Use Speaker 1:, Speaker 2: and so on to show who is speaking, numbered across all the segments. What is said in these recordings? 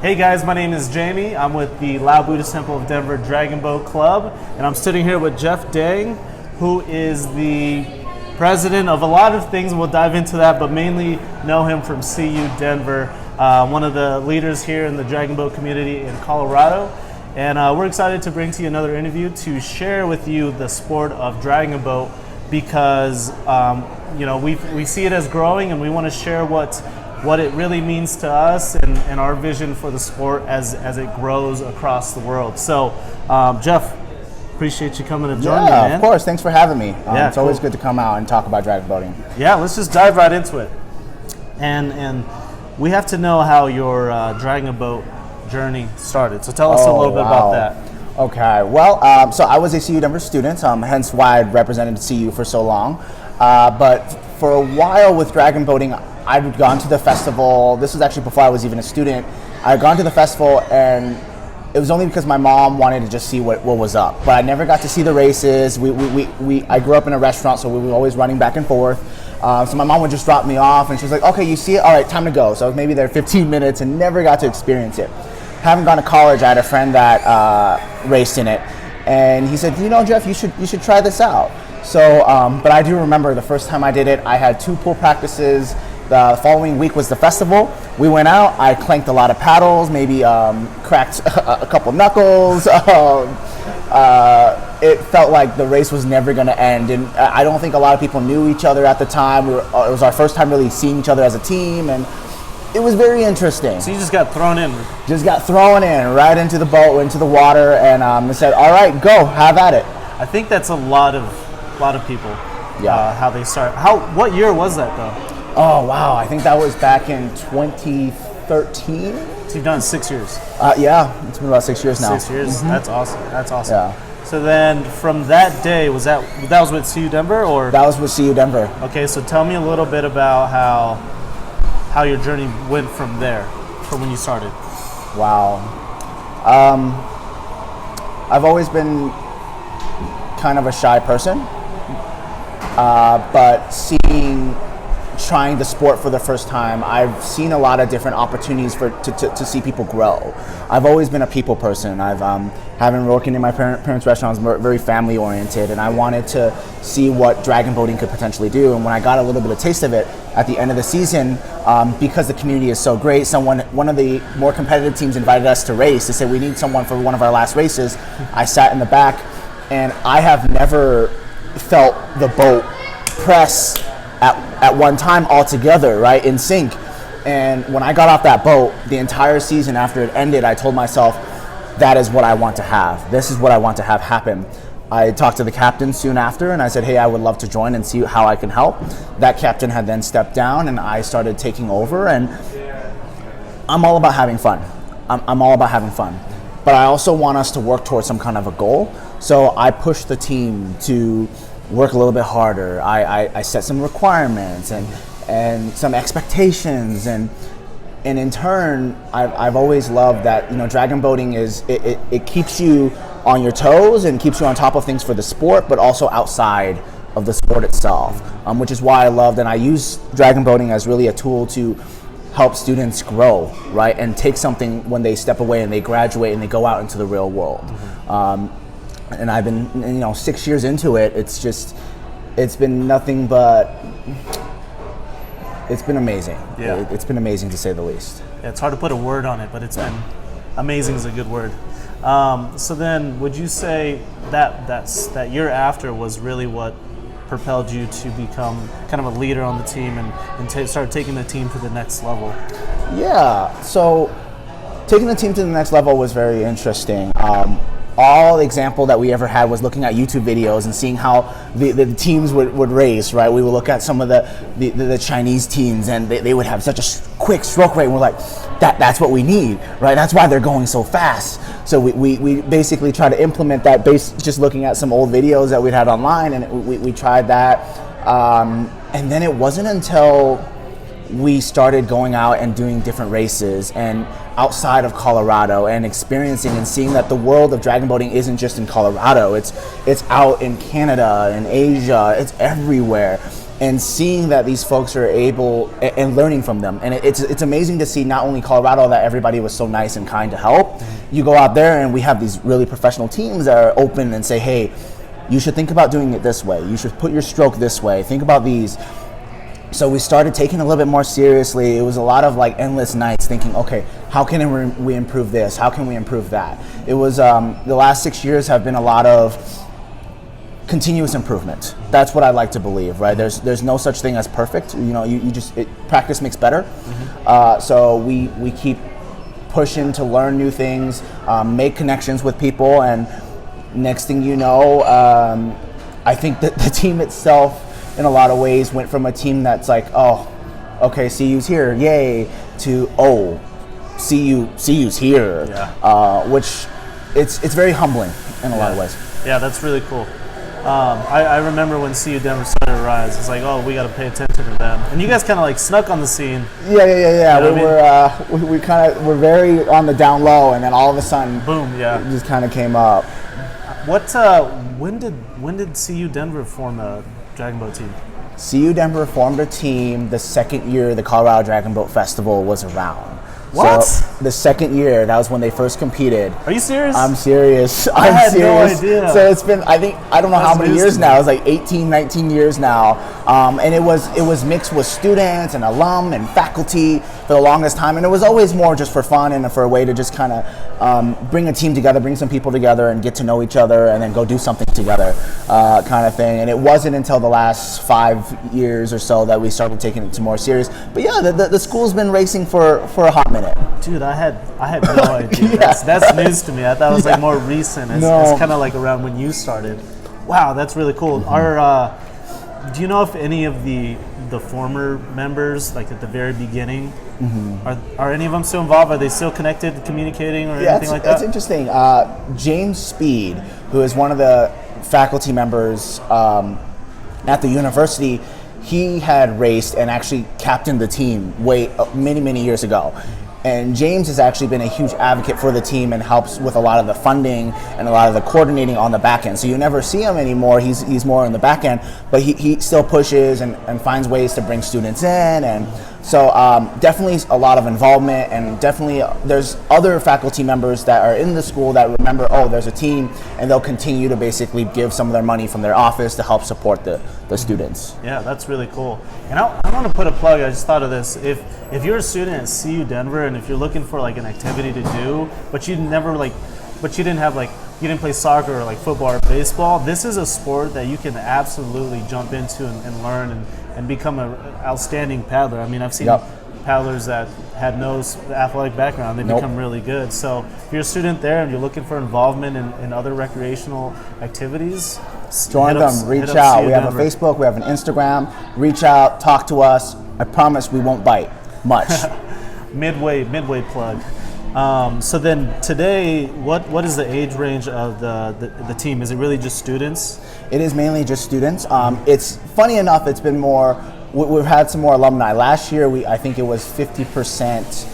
Speaker 1: Hey guys, my name is Jamie. I'm with the Lao Buddhist Temple of Denver Dragon Boat Club, and I'm sitting here with Jeff Dang, who is the president of a lot of things. We'll dive into that, but mainly know him from CU Denver, one of the leaders here in the Dragon Boat community in Colorado. And we're excited to bring to you another interview to share with you the sport of Dragon Boat because we see it as growing, and we want to share what it really means to us and our vision for the sport as it grows across the world. So, Jeff, appreciate you coming to join me, man.
Speaker 2: Yeah, of course. Thanks for having me. It's
Speaker 1: cool.
Speaker 2: always good to come out and talk about dragon boating.
Speaker 1: Yeah, let's just dive right into it. And we have to know how your dragon boat journey started. So tell us a little bit about that.
Speaker 2: Okay. Well, so I was a CU Denver student, hence why I represented CU for so long. But for a while with dragon boating, I'd gone to the festival. This was actually before I was even a student. I'd gone to the festival, and it was only because my mom wanted to just see what was up. But I never got to see the races. I grew up in a restaurant, so we were always running back and forth. So my mom would just drop me off, and she was like, "Okay, you see it? All right, time to go." So I was maybe there 15 minutes and never got to experience it. Having gone to college, I had a friend that raced in it, and he said, Jeff, you should try this out. So, but I do remember the first time I did it, I had 2 pool practices. The following week was the festival. We went out, I clanked a lot of paddles, maybe cracked a couple knuckles. It felt like the race was never gonna end, and I don't think a lot of people knew each other at the time. It was our first time really seeing each other as a team, and it was very interesting.
Speaker 1: So you just got thrown in?
Speaker 2: Just got thrown in, right into the boat, into the water, and they said, all right, go, have at it.
Speaker 1: I think that's a lot of people, how they start. What year was that though?
Speaker 2: Oh, wow. I think that was back in 2013.
Speaker 1: So you've done 6 years?
Speaker 2: Yeah, it's been about 6 years now.
Speaker 1: 6 years? Mm-hmm. That's awesome. That's awesome.
Speaker 2: Yeah.
Speaker 1: So then from that day, that was with CU Denver? Or?
Speaker 2: That was with CU Denver.
Speaker 1: Okay, so tell me a little bit about how your journey went from there, from when you started.
Speaker 2: Wow. I've always been kind of a shy person, but trying the sport for the first time, I've seen a lot of different opportunities to see people grow. I've always been a people person. Having working in my parents' restaurant, I was very family oriented, and I wanted to see what dragon boating could potentially do. And when I got a little bit of taste of it at the end of the season, because the community is so great, one of the more competitive teams invited us to race. They said we need someone for one of our last races. I sat in the back, and I have never felt the boat press at one time all together, right, in sync. And when I got off that boat, the entire season after it ended, I told myself, that is what I want to have. This is what I want to have happen. I talked to the captain soon after, and I said, hey, I would love to join and see how I can help. That captain had then stepped down, and I started taking over, and I'm all about having fun. I'm all about having fun. But I also want us to work towards some kind of a goal. So I pushed the team to work a little bit harder. I set some requirements and some expectations, and in turn, I've always loved that. Dragon boating it keeps you on your toes and keeps you on top of things for the sport, but also outside of the sport itself, which is why I loved, and I use dragon boating as really a tool to help students grow, right, and take something when they step away and they graduate and they go out into the real world. Mm-hmm. And I've been, 6 years into it. It's been nothing but, it's been amazing.
Speaker 1: Yeah.
Speaker 2: It's been amazing to say the least.
Speaker 1: Yeah, it's hard to put a word on it, but it's been amazing is a good word. So then, would you say that year after was really what propelled you to become kind of a leader on the team and start taking the team to the next level? Yeah.
Speaker 2: So taking the team to the next level was very interesting. All the example that we ever had was looking at YouTube videos and seeing how the teams would race, right? We would look at some of the Chinese teams, and they would have such a quick stroke rate, and we're like, that's what we need, right? That's why they're going so fast. So we basically try to implement that just looking at some old videos that we'd had online, and we tried that. And then it wasn't until we started going out and doing different races and outside of Colorado and experiencing and seeing that the world of dragon boating isn't just in Colorado. It's out in Canada and Asia. It's everywhere. and seeing that these folks are able and learning from them. And it's amazing to see not only Colorado that everybody was so nice and kind to help. You go out there and we have these really professional teams that are open and say, hey, you should think about doing it this way. You should put your stroke this way. Think about these. So we started taking it a little bit more seriously. It was a lot of like endless nights thinking, okay, how can we improve this? How can we improve that? It was the last 6 years have been a lot of continuous improvement. That's what I like to believe, right? There's no such thing as perfect. You know, you just practice makes better. So we keep pushing to learn new things, make connections with people, and next thing you know, I think that the team itself, in a lot of ways, went from a team that's like, oh, okay, CU's here, yay, to oh, CU's here, which it's very humbling in a lot of ways.
Speaker 1: Yeah, that's really cool. I remember when CU Denver started to rise. It's like, oh, we got to pay attention to them. And you guys kind of like snuck on the scene.
Speaker 2: Yeah. You know we're very on the down low, and then all of a sudden,
Speaker 1: boom,
Speaker 2: it just kind of came up.
Speaker 1: When did CU Denver form a Dragon Boat team?
Speaker 2: CU Denver formed a team the second year the Colorado Dragon Boat Festival was around.
Speaker 1: What?
Speaker 2: So the second year, that was when they first competed.
Speaker 1: Are you serious?
Speaker 2: I'm serious.
Speaker 1: I had no idea.
Speaker 2: So it's been, I don't know how many years now. It's like 18, 19 years now. And it was mixed with students and alum and faculty for the longest time. And it was always more just for fun and for a way to just kind of bring a team together, bring some people together and get to know each other and then go do something together kind of thing. And it wasn't until the last 5 years or so that we started taking it to more serious. But yeah, the school's been racing for a hot minute.
Speaker 1: Dude, I had no idea. That's news to me. I thought it was like more recent. It's kind of like around when you started. Wow, that's really cool. Do you know if any of the former members, like at the very beginning, are any of them still involved? Are they still connected, communicating, or anything like that?
Speaker 2: That's interesting. James Speed, who is one of the faculty members at the university, he had raced and actually captained the team many years ago. And James has actually been a huge advocate for the team and helps with a lot of the funding and a lot of the coordinating on the back end. So you never see him anymore. He's more in the back end, but he still pushes and finds ways to bring students in. And so definitely a lot of involvement, and definitely there's other faculty members that are in the school that remember, oh, there's a team, and they'll continue to basically give some of their money from their office to help support the students.
Speaker 1: Yeah, that's really cool. And I want to put a plug. I just thought of this. If you're a student at CU Denver and if you're looking for like an activity to do, but you didn't play soccer or like football or baseball, this is a sport that you can absolutely jump into and learn and become an outstanding paddler. I mean, I've seen paddlers that had no athletic background, they become really good. So if you're a student there and you're looking for involvement in other recreational activities,
Speaker 2: join them, reach out. We have a Facebook, we have an Instagram. Reach out, talk to us. I promise we won't bite much.
Speaker 1: midway plug. So then today, what is the age range of the team? Is it really just students?
Speaker 2: It is mainly just students. It's funny enough, it's been more, we've had some more alumni. Last year, I think it was 50%,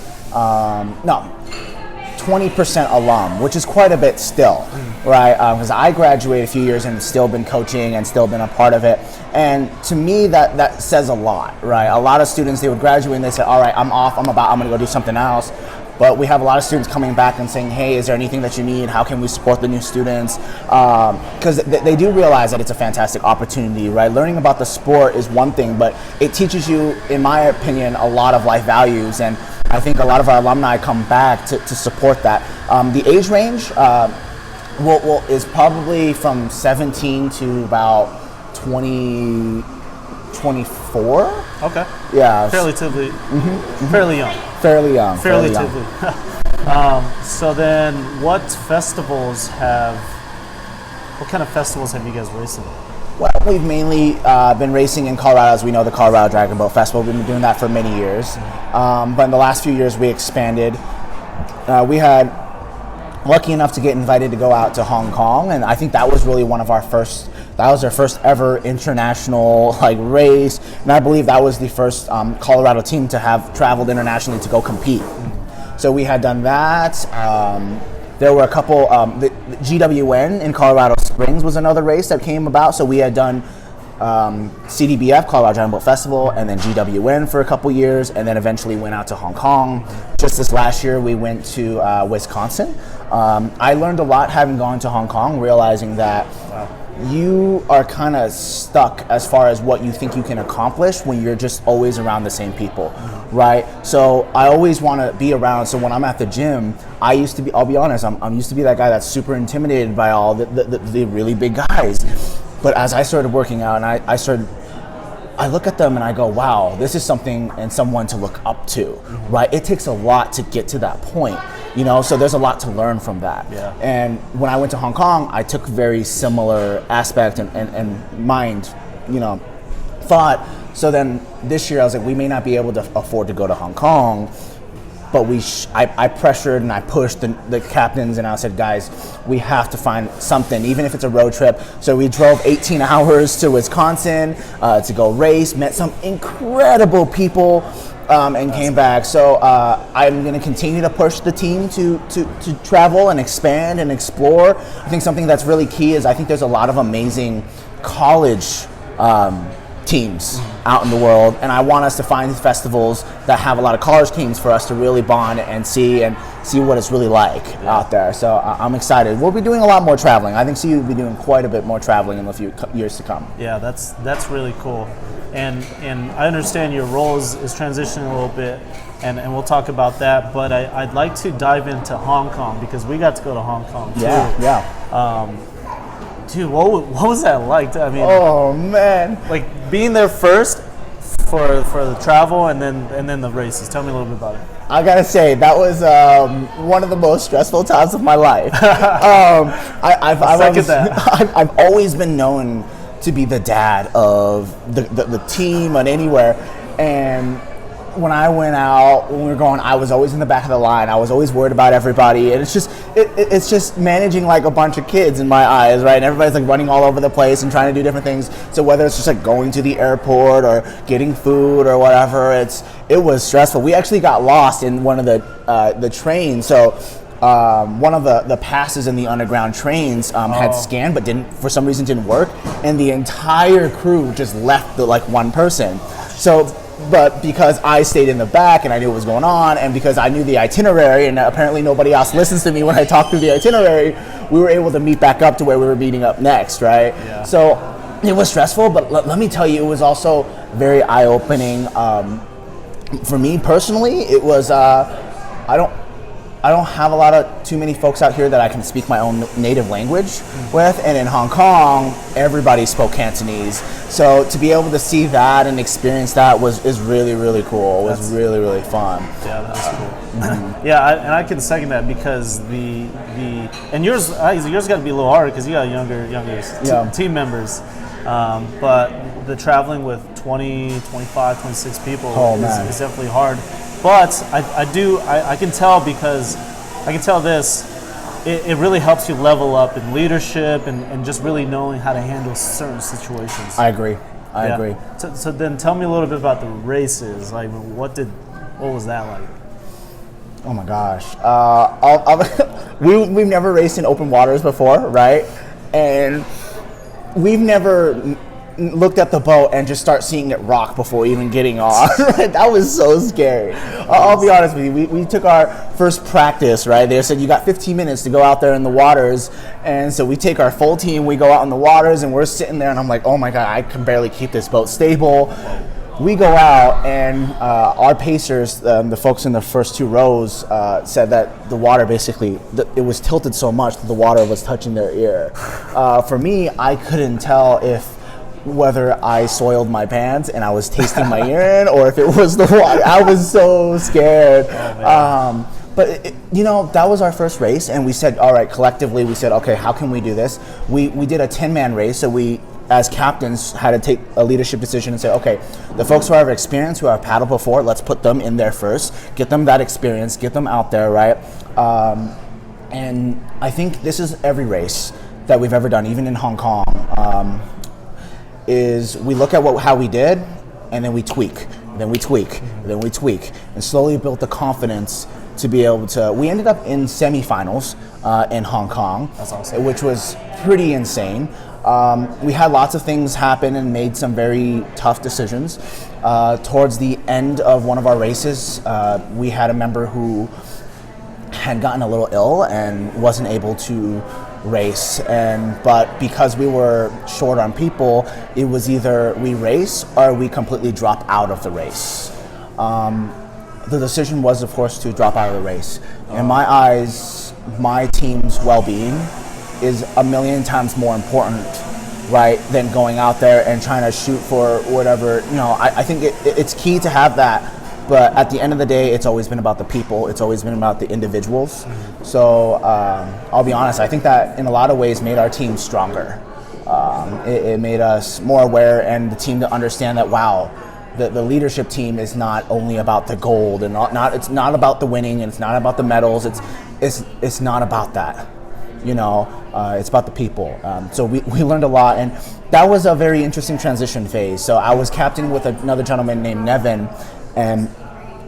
Speaker 2: 20% alum, which is quite a bit still, right? Because I graduated a few years and still been coaching and still been a part of it. And to me, that says a lot, right? A lot of students, they would graduate and they say, all right, I'm off, I'm gonna go do something else. But we have a lot of students coming back and saying, hey, is there anything that you need? How can we support the new students? Because they do realize that it's a fantastic opportunity, right? Learning about the sport is one thing, but it teaches you, in my opinion, a lot of life values. And I think a lot of our alumni come back to support that. The age range is probably from 17 to about 24. Okay. Yeah.
Speaker 1: Fairly young. Relatively. So then, what kind of festivals have you guys raced in?
Speaker 2: Well, we've mainly been racing in Colorado, as we know, the Colorado Dragon Boat Festival. We've been doing that for many years. But in the last few years, we expanded. We had lucky enough to get invited to go out to Hong Kong, and I think that was really one of our first. That was our first ever international race, and I believe that was the first Colorado team to have traveled internationally to go compete. So we had done that. There were a couple. The GWN in Colorado Springs was another race that came about. So we had done CDBF, Colorado Dragon Boat Festival, and then GWN for a couple years, and then eventually went out to Hong Kong. Just this last year, we went to Wisconsin. I learned a lot having gone to Hong Kong, realizing that you are kind of stuck as far as what you think you can accomplish when you're just always around the same people, right? So I always want to be around. So when I'm at the gym, I used to be, I'll be honest, I'm used to be that guy that's super intimidated by all the really big guys. But as I started working out and I look at them and I go, wow, this is something and someone to look up to, right? It takes a lot to get to that point, you know, so there's a lot to learn from that.
Speaker 1: Yeah.
Speaker 2: And when I went to Hong Kong, I took very similar aspect and mind, you know, thought. So then this year I was like, we may not be able to afford to go to Hong Kong, but I pressured and I pushed the captains and I said, guys, we have to find something, even if it's a road trip. So we drove 18 hours to Wisconsin to go race, met some incredible people, and came back. So I'm going to continue to push the team to travel and expand and explore. I think something that's really key is I think there's a lot of amazing college teams out in the world, and I want us to find festivals that have a lot of college teams for us to really bond and see what it's really like out there. So I'm excited. We'll be doing a lot more traveling. I think CU will be doing quite a bit more traveling in the few years to come.
Speaker 1: Yeah, that's really cool. And I understand your role is transitioning a little bit, and we'll talk about that. But I'd like to dive into Hong Kong because we got to go to Hong Kong too.
Speaker 2: Yeah.
Speaker 1: Dude, what was that like? I mean,
Speaker 2: oh man,
Speaker 1: like being there first for the travel and then the races. Tell me a little bit about it.
Speaker 2: I gotta say that was one of the most stressful times of my life. I've always been known to be the dad of the team and anywhere, and when I went out, when we were going, I was always in the back of the line. I was always worried about everybody, and it's just managing like a bunch of kids in my eyes, right? And everybody's like running all over the place and trying to do different things. So whether it's just like going to the airport or getting food or whatever, it was stressful. We actually got lost in one of the trains. So one of the passes in the underground trains had scanned, but for some reason didn't work, and the entire crew just left like one person. But because I stayed in the back and I knew what was going on, and because I knew the itinerary, and apparently nobody else listens to me when I talk through the itinerary, we were able to meet back up to where we were meeting up next, right? Yeah. So it was stressful, but let me tell you, it was also very eye-opening. For me personally, it was, I don't have a lot of too many folks out here that I can speak my own native language with, and in Hong Kong, everybody spoke Cantonese. So to be able to see that and experience that is really, really cool. It was really, really fun.
Speaker 1: Yeah, that was cool. Mm-hmm. Yeah, and I can second that because and yours got to be a little harder because you got younger team members. But the traveling with 20, 25, 26 people is definitely hard. But I can tell because I can tell this, it really helps you level up in leadership and just really knowing how to handle certain situations.
Speaker 2: I agree. I agree.
Speaker 1: So then tell me a little bit about the races. Like what was that like?
Speaker 2: Oh my gosh. We've never raced in open waters before, right? And we've never looked at the boat and just start seeing it rock before even getting on. Right? That was so scary. I'll be honest with you. We took our first practice, right? They said you got 15 minutes to go out there in the waters, and so we take our full team, we go out in the waters, and we're sitting there, and I'm like, oh my God, I can barely keep this boat stable. We go out, and our pacers, the folks in the first two rows, said that the water basically, it was tilted so much that the water was touching their ear. For me, I couldn't tell whether I soiled my pants and I was tasting my urine or if it was the water. I was so scared. But that was our first race, and we said, all right, collectively, we said, okay, how can we do this? We did a 10-man race, so we, as captains, had to take a leadership decision and say, okay, the folks who have experience, who have paddled before, let's put them in there first, get them that experience, get them out there, right? And I think this is every race that we've ever done, even in Hong Kong. Is we look at how we did, and then we tweak, and then we tweak, and then we tweak, and slowly built the confidence to be able to. We ended up in semifinals in Hong Kong.
Speaker 1: That's awesome.
Speaker 2: Which was pretty insane. We had lots of things happen and made some very tough decisions. Towards the end of one of our races, we had a member who had gotten a little ill and wasn't able to race, but because we were short on people, it was either we race or we completely drop out of the race. The decision was, of course, to drop out of the race. In my eyes, my team's well-being is a million times more important, right, than going out there and trying to shoot for whatever. I think it's key to have that. But at the end of the day, it's always been about the people. It's always been about the individuals. Mm-hmm. So I'll be honest, I think that in a lot of ways made our team stronger. It made us more aware, and the team to understand that, wow, the leadership team is not only about the gold, and it's not about the winning, and it's not about the medals. It's not about that. It's about the people. So we learned a lot, and that was a very interesting transition phase. So I was captain with another gentleman named Nevin, and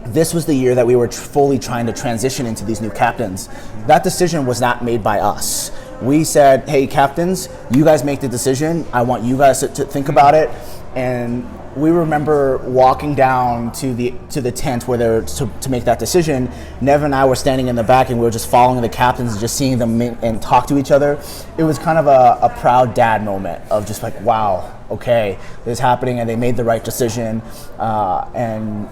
Speaker 2: this was the year that we were fully trying to transition into these new captains. That decision was not made by us. We said, hey, captains, you guys make the decision. I want you guys to think about it. And we remember walking down to the tent where they were to make that decision. Nevin and I were standing in the back, and we were just following the captains and just seeing them and talk to each other. It was kind of a proud dad moment of just like, wow, okay, this is happening, and they made the right decision. And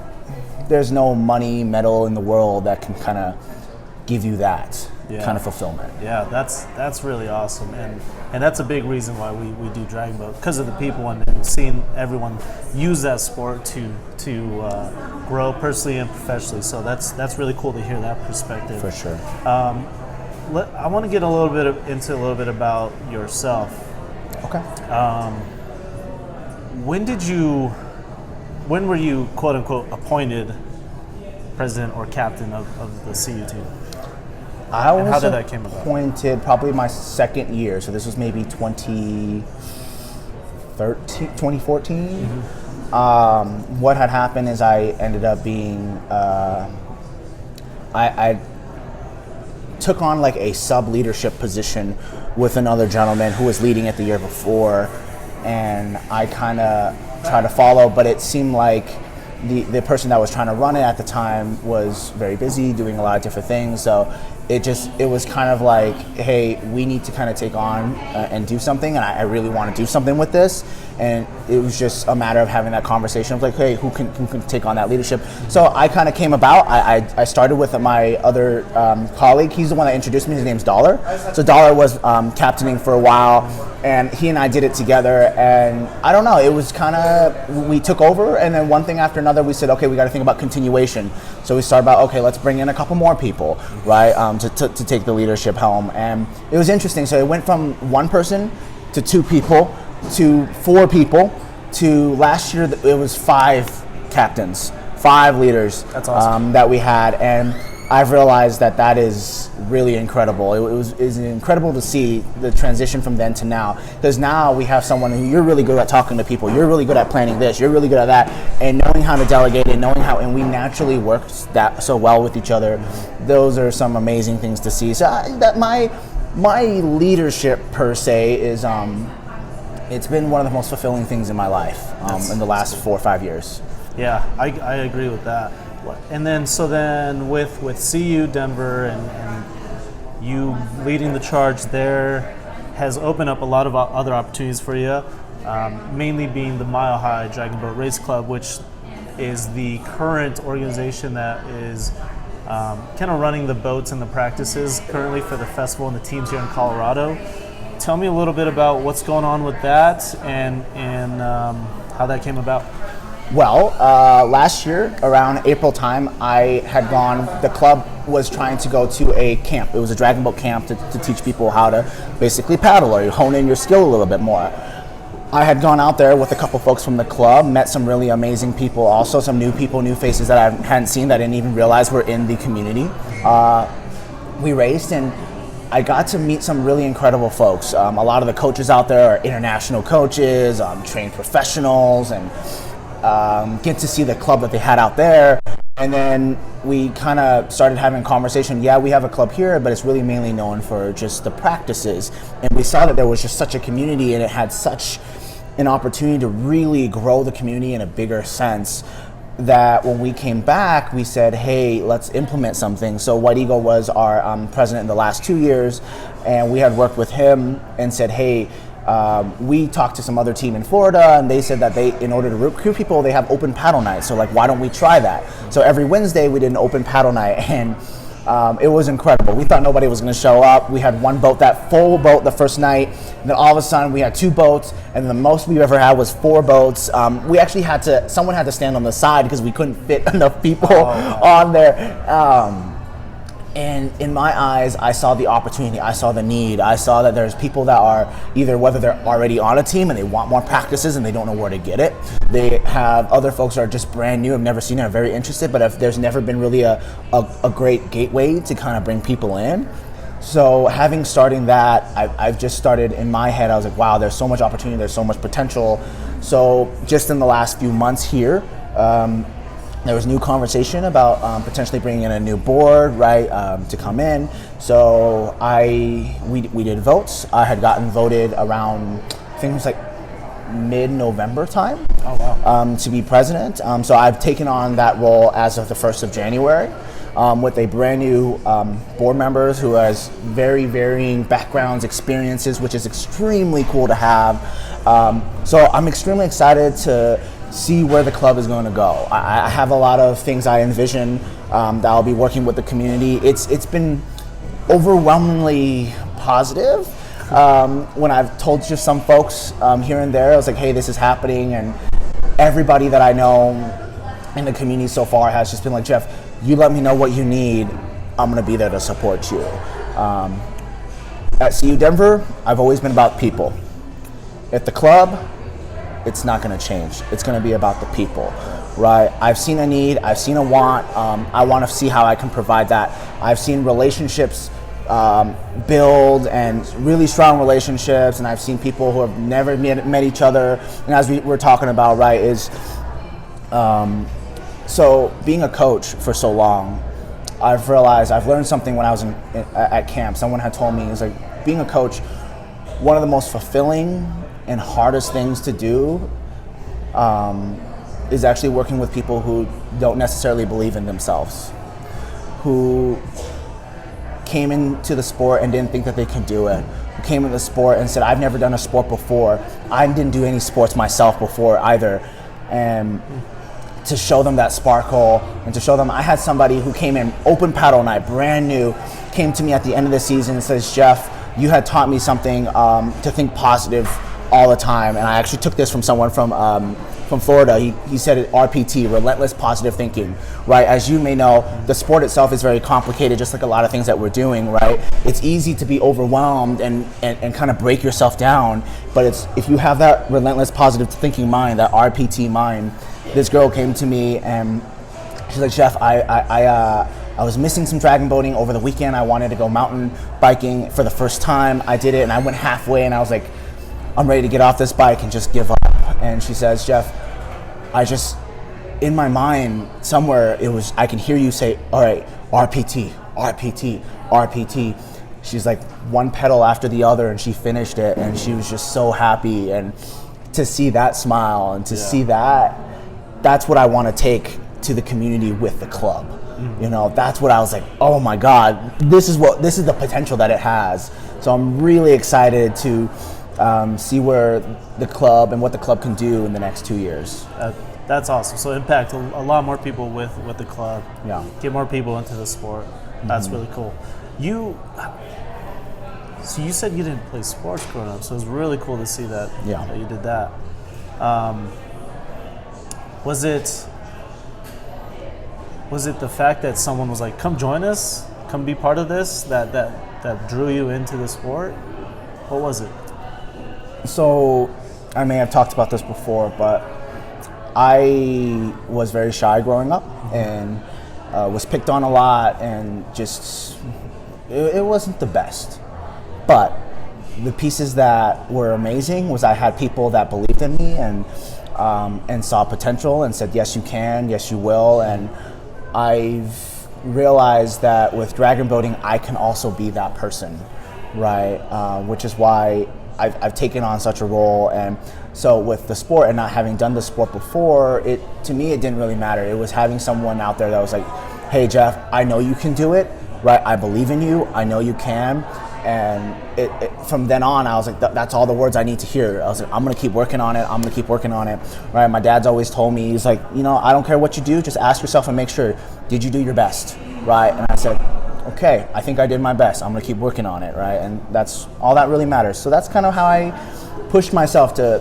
Speaker 2: there's no money, medal in the world that can kind of give you that kind of fulfillment.
Speaker 1: Yeah, that's really awesome, and that's a big reason why we do Dragon Boat, because of the people and seeing everyone use that sport to grow personally and professionally. So that's really cool to hear that perspective.
Speaker 2: For sure.
Speaker 1: I want to get into a little bit about yourself.
Speaker 2: Okay.
Speaker 1: When were you, quote unquote, appointed president or captain of the CU team?
Speaker 2: I was
Speaker 1: how did that came about?
Speaker 2: Appointed probably my second year, so this was maybe 2014. Mm-hmm. What had happened is I ended up being, I took on like a sub-leadership position with another gentleman who was leading it the year before, and I kind of tried to follow, but it seemed like the person that was trying to run it at the time was very busy doing a lot of different things. So it was kind of like, hey, we need to kind of take on and do something, and I really want to do something with this. And it was just a matter of having that conversation of like, hey, who can take on that leadership? So I kind of came about. I started with my other colleague. He's the one that introduced me. His name's Dollar. So Dollar was captaining for a while, and he and I did it together. And I don't know, it was kind of, we took over, and then one thing after another, we said, okay, we got to think about continuation. So we started about, okay, let's bring in a couple more people, right, to take the leadership helm. And it was interesting. So it went from one person to two people to four people to last year it was 5 captains, 5 leaders.
Speaker 1: That's awesome.
Speaker 2: That we had, and I've realized that is really incredible. It was incredible to see the transition from then to now, because now we have someone who, you're really good at talking to people, you're really good at planning this, you're really good at that, and knowing how to delegate and and we naturally work that so well with each other. Those are some amazing things to see. So that my leadership per se is it's been one of the most fulfilling things in my life in the last 4 or 5 years.
Speaker 1: Yeah, I agree with that. And then with CU Denver and you leading the charge there has opened up a lot of other opportunities for you, mainly being the Mile High Dragon Boat Race Club, which is the current organization that is kind of running the boats and the practices currently for the festival and the teams here in Colorado. Tell me a little bit about what's going on with that and how that came about.
Speaker 2: Well, last year, around April time, the club was trying to go to a camp. It was a Dragon Boat camp to teach people how to basically paddle or hone in your skill a little bit more. I had gone out there with a couple folks from the club, met some really amazing people, also some new people, new faces that I hadn't seen, that I didn't even realize were in the community. We raced, and I got to meet some really incredible folks. A lot of the coaches out there are international coaches, trained professionals, and get to see the club that they had out there. And then we kind of started having a conversation. Yeah, we have a club here, but it's really mainly known for just the practices. And we saw that there was just such a community, and it had such an opportunity to really grow the community in a bigger sense, that when we came back, we said, hey, let's implement something. So White Eagle was our president in the last 2 years, and we had worked with him and said, hey, we talked to some other team in Florida, and they said that in order to recruit people, they have open paddle nights. So like, why don't we try that? So every Wednesday we did an open paddle night, and it was incredible. We thought nobody was going to show up. We had one boat, that full boat the first night, and then all of a sudden we had 2 boats, and the most we've ever had was 4 boats. We actually someone had to stand on the side because we couldn't fit enough people on there. And in my eyes, I saw the opportunity, I saw the need, I saw that there's people that are either, whether they're already on a team and they want more practices and they don't know where to get it. They have other folks that are just brand new, have never seen it, are very interested, but if there's never been really a great gateway to kind of bring people in. So starting that, I've just started in my head, I was like, wow, there's so much opportunity, there's so much potential. So just in the last few months here, there was new conversation about potentially bringing in a new board, right, to come in. So we did votes. I had gotten voted around, I think it was like mid-November time.
Speaker 1: Oh, wow.
Speaker 2: To be president. So I've taken on that role as of the 1st of January with a brand new board members who has very varying backgrounds, experiences, which is extremely cool to have. So I'm extremely excited to see where the club is going to go. I have a lot of things I envision that I'll be working with the community. It's been overwhelmingly positive. When I've told just some folks here and there, I was like, hey, this is happening, and everybody that I know in the community so far has just been like, Jeff, you let me know what you need, I'm going to be there to support you. At CU Denver, I've always been about people. At the club, it's not going to change. It's going to be about the people, right? I've seen a need, I've seen a want. I want to see how I can provide that. I've seen relationships build, and really strong relationships, and I've seen people who have never met each other. And as we're talking about, right, is so being a coach for so long, I've realized, I've learned something when I was at camp. Someone had told me, it's like, being a coach, one of the most fulfilling and hardest things to do is actually working with people who don't necessarily believe in themselves, who came into the sport and didn't think that they could do it, who came into the sport and said, I've never done a sport before, I didn't do any sports myself before either, and to show them that sparkle, and to show them, I had somebody who came in open paddle night, brand new, came to me at the end of the season and says, Jeff, you had taught me something to think positive all the time. And I actually took this from someone from Florida. He said it, RPT, relentless positive thinking, right? As you may know, the sport itself is very complicated, just like a lot of things that we're doing, right? It's easy to be overwhelmed and kind of break yourself down, but if you have that relentless positive thinking mind, that RPT mind. This girl came to me and she's like, Jeff, I was missing some dragon boating over the weekend. I wanted to go mountain biking for the first time. I did it, and I went halfway, and I was like, I'm ready to get off this bike and just give up. And she says, Jeff, in my mind, somewhere I can hear you say, all right, RPT, RPT, RPT. She's like, one pedal after the other, and she finished it, and she was just so happy. And to see that smile and to see that's what I want to take to the community with the club. Mm-hmm. You know, that's what I was like, oh my God, this is the potential that it has. So I'm really excited to see where the club and what the club can do in the next 2 years.
Speaker 1: That's awesome. So impact a lot more people with the club.
Speaker 2: Yeah.
Speaker 1: Get more people into the sport. That's really cool. So you said you didn't play sports growing up, so it was really cool to see that, that you did that. Was it the fact that someone was like, come join us, come be part of this, that drew you into the sport? What was it?
Speaker 2: So I may have talked about this before, but I was very shy growing up and was picked on a lot, and just it wasn't the best. But the pieces that were amazing was I had people that believed in me and saw potential and said, yes, you can, yes, you will. And I've realized that with dragon boating, I can also be that person, right? Which is why I've taken on such a role. And so with the sport and not having done the sport before, to me, it didn't really matter. It was having someone out there that was like, hey, Jeff, I know you can do it, right? I believe in you. I know you can. And from then on, I was like, that's all the words I need to hear. I was like, I'm going to keep working on it. I'm going to keep working on it, right? My dad's always told me, he's like, I don't care what you do. Just ask yourself and make sure, did you do your best, right? And I said, okay, I think I did my best. I'm going to keep working on it, right? And that's all that really matters. So that's kind of how I pushed myself to,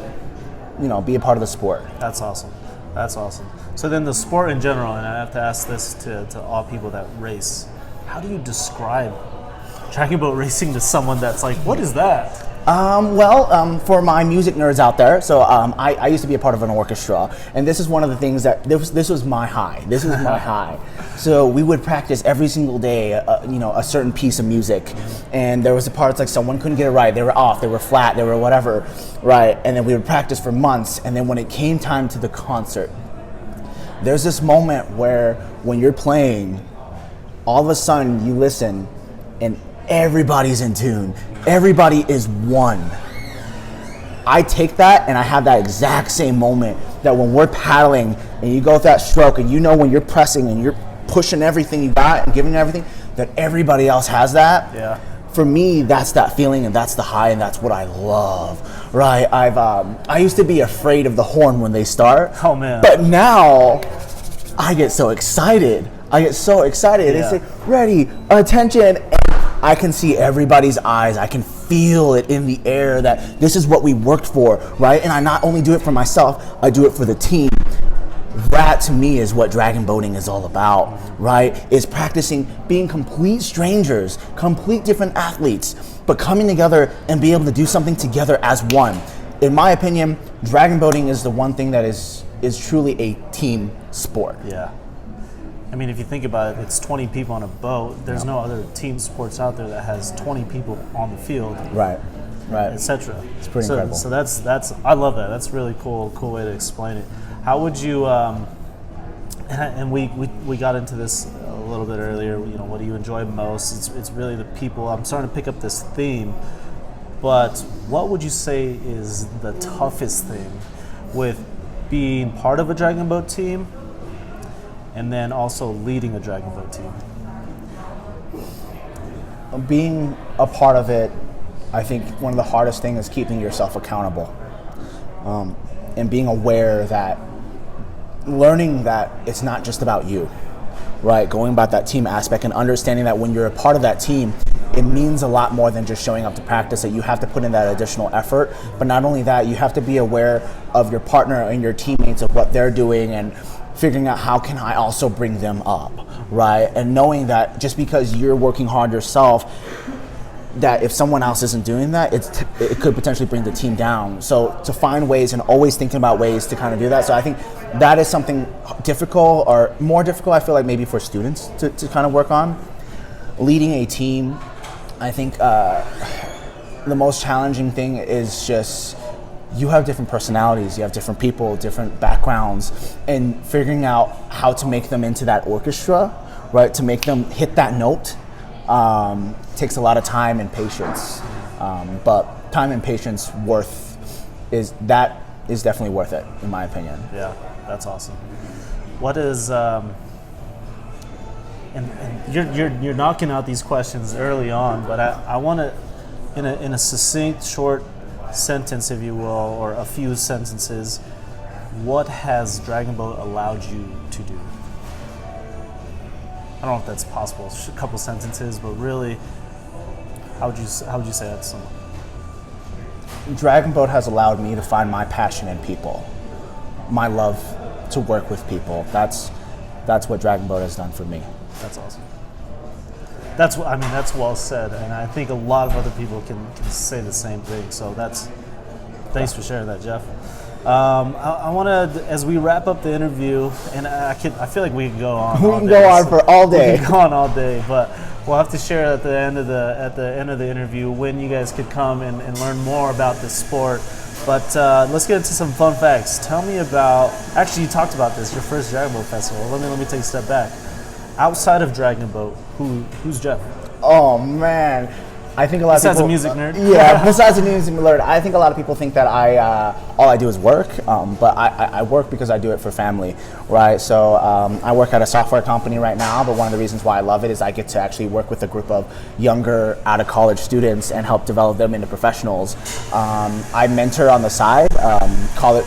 Speaker 2: be a part of the sport.
Speaker 1: That's awesome. That's awesome. So then the sport in general, and I have to ask this to all people that race, how do you describe dragon boat racing to someone that's like, what is that?
Speaker 2: For my music nerds out there, so I used to be a part of an orchestra, and this is one of the things that this was my high. This was my high. So we would practice every single day, a certain piece of music, and there was a parts like someone couldn't get it right, they were off, they were flat, they were whatever, right? And then we would practice for months, and then when it came time to the concert, there's this moment where when you're playing, all of a sudden you listen, and everybody's in tune. Everybody is one. I take that and I have that exact same moment that when we're paddling and you go with that stroke and when you're pressing and you're pushing everything you got and giving everything, that everybody else has that.
Speaker 1: Yeah.
Speaker 2: For me, that's that feeling and that's the high and that's what I love, right? I used to be afraid of the horn when they start.
Speaker 1: Oh man.
Speaker 2: But now I get so excited. Yeah. They say, ready, attention. I can see everybody's eyes. I can feel it in the air that this is what we worked for, right? And I not only do it for myself, I do it for the team. That to me is what dragon boating is all about, right? Is practicing being complete strangers, complete different athletes, but coming together and be able to do something together as one. In my opinion, dragon boating is the one thing that is truly a team sport.
Speaker 1: Yeah. I mean, if you think about it, it's 20 people on a boat. There's no other team sports out there that has 20 people on the field,
Speaker 2: right,
Speaker 1: etc.
Speaker 2: It's pretty incredible.
Speaker 1: So that's I love that. That's a really cool way to explain it. How would you? And we got into this a little bit earlier. What do you enjoy most? It's really the people. I'm starting to pick up this theme. But what would you say is the toughest thing with being part of a dragon boat team? And then also leading a dragon boat team.
Speaker 2: Being a part of it, I think one of the hardest things is keeping yourself accountable, and being aware that, learning that it's not just about you, right? Going about that team aspect and understanding that when you're a part of that team, it means a lot more than just showing up to practice, that you have to put in that additional effort. But not only that, you have to be aware of your partner and your teammates, of what they're doing, and figuring out how can I also bring them up, right? And knowing that just because you're working hard yourself, that if someone else isn't doing that, it could potentially bring the team down. So to find ways and always thinking about ways to kind of do that. So I think that is something difficult, or more difficult, I feel like maybe for students to kind of work on. Leading a team, I think the most challenging thing is just, you have different personalities, you have different people, different backgrounds, and figuring out how to make them into that orchestra, right? To make them hit that note takes a lot of time and patience. But time and patience is definitely worth it, in my opinion.
Speaker 1: Yeah, that's awesome. What is and you're knocking out these questions early on, but I want to, in a succinct, short sentence, if you will, or a few sentences, what has Dragon Boat allowed you to do? I don't know if that's possible, a couple sentences, but really, how would you say that to someone?
Speaker 2: Dragon Boat has allowed me to find my passion in people, my love to work with people. That's what Dragon Boat has done for me.
Speaker 1: That's awesome. That's well said, and I think a lot of other people can say the same thing. So thanks for sharing that, Jeff. I want to, as we wrap up the interview, and I feel like we can go on.
Speaker 2: We can go on for all day.
Speaker 1: We can go on all day, but we'll have to share at the end of the interview when you guys could come and learn more about this sport. But let's get into some fun facts. Tell me about. Actually, you talked about this. Your first Dragon Boat Festival. Let me take a step back. outside of Dragon Boat, who's Jeff?
Speaker 2: Oh man, I think a lot
Speaker 1: Besides
Speaker 2: of
Speaker 1: a
Speaker 2: people.
Speaker 1: music nerd?
Speaker 2: Yeah, besides a music nerd, I think a lot of people think that all I do is work, but I work because I do it for family, right? So I work at a software company right now, but one of the reasons why I love it is I get to actually work with a group of younger out of college students and help develop them into professionals. I mentor on the side,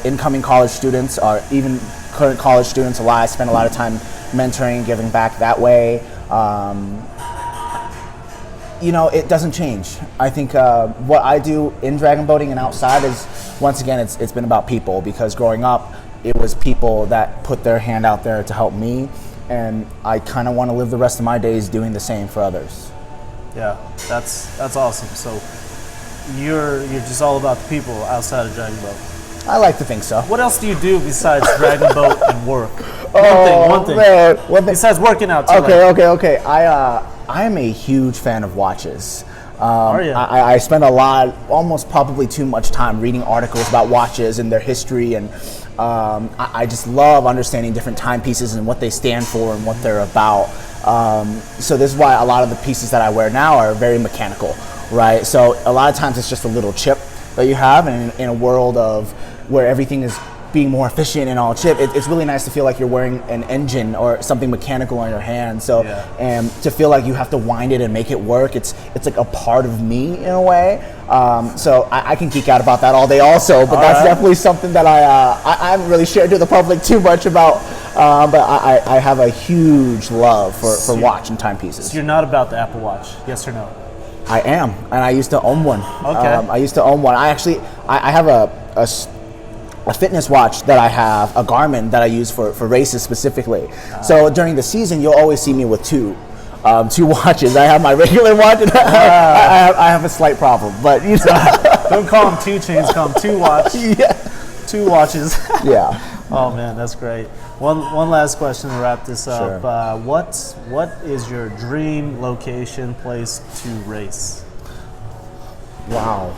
Speaker 2: incoming college students or even current college students. I spend a lot of time mentoring, giving back that way. It doesn't change. I think what I do in dragon boating and outside is, once again, it's been about people, because growing up, it was people that put their hand out there to help me, and I kind of want to live the rest of my days doing the same for others.
Speaker 1: Yeah, that's awesome. So you're just all about the people outside of Dragon Boat.
Speaker 2: I like to think so.
Speaker 1: What else do you do besides Dragon Boat and work? One thing.
Speaker 2: Man.
Speaker 1: Besides working out too.
Speaker 2: Okay. I am a huge fan of watches.
Speaker 1: Are you?
Speaker 2: I spend almost probably too much time reading articles about watches and their history, and I just love understanding different timepieces and what they stand for and what they're about. So this is why a lot of the pieces that I wear now are very mechanical, right? So a lot of times it's just a little chip that you have, and in a world of where everything is being more efficient and all chip, it's really nice to feel like you're wearing an engine or something mechanical on your hand. So, and to feel like you have to wind it and make it work, it's like a part of me in a way. So I can geek out about that all day also, but that's definitely something that I haven't really shared to the public too much about. But I have a huge love for watch and timepieces.
Speaker 1: So you're not about the Apple Watch, yes or no?
Speaker 2: I am, and I used to own one.
Speaker 1: Okay.
Speaker 2: I used to own one. I have a fitness watch that I have, a Garmin that I use for races specifically. So during the season, you'll always see me with two watches. I have my regular watch, and I have a slight problem, but
Speaker 1: Don't call them 2 chains, call them 2 watch.
Speaker 2: Yeah.
Speaker 1: 2 watches.
Speaker 2: Yeah.
Speaker 1: Oh man, that's great. One last question to wrap this up.
Speaker 2: Sure.
Speaker 1: What is your dream location, place to race?
Speaker 2: Wow.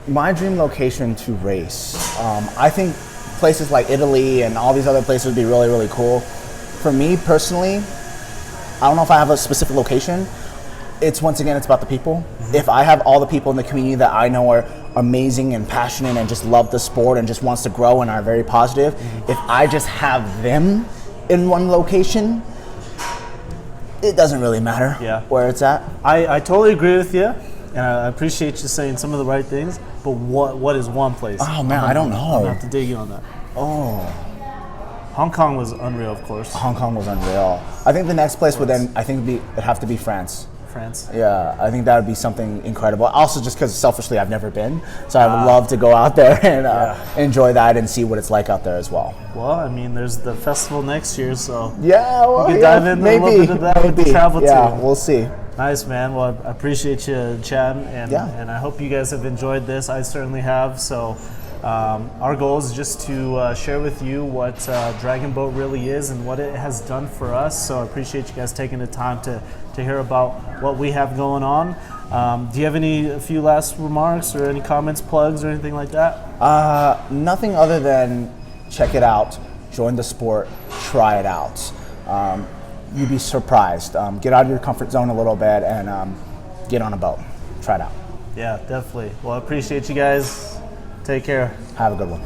Speaker 2: My dream location to race. I think places like Italy and all these other places would be really, really cool. For me personally, I don't know if I have a specific location. It's about the people. Mm-hmm. If I have all the people in the community that I know are amazing and passionate and just love the sport and just wants to grow and are very positive, if I just have them in one location, it doesn't really matter where it's at.
Speaker 1: I totally agree with you, and I appreciate you saying some of the right things, but what is one place?
Speaker 2: Oh man, I don't know.
Speaker 1: I'm gonna have to dig you on that. Hong Kong was unreal, of course.
Speaker 2: Hong Kong was unreal. I think the next place would it'd have to be France.
Speaker 1: France.
Speaker 2: Yeah, I think that would be something incredible. Also, just because selfishly I've never been, so I would love to go out there and enjoy that and see what it's like out there as well.
Speaker 1: Well, I mean, there's the festival next year, so
Speaker 2: we could
Speaker 1: dive into a little bit of that with the travel too.
Speaker 2: Yeah, we'll see.
Speaker 1: Nice, man. Well, I appreciate you chatting, and I hope you guys have enjoyed this. I certainly have. So our goal is just to share with you what Dragon Boat really is and what it has done for us. So I appreciate you guys taking the time to hear about what we have going on. Do you have a few last remarks or any comments, plugs, or anything like that?
Speaker 2: Nothing other than check it out, join the sport, try it out. You'd be surprised. Get out of your comfort zone a little bit and get on a boat. Try it out.
Speaker 1: Yeah, definitely. Well, I appreciate you guys. Take care.
Speaker 2: Have a good one.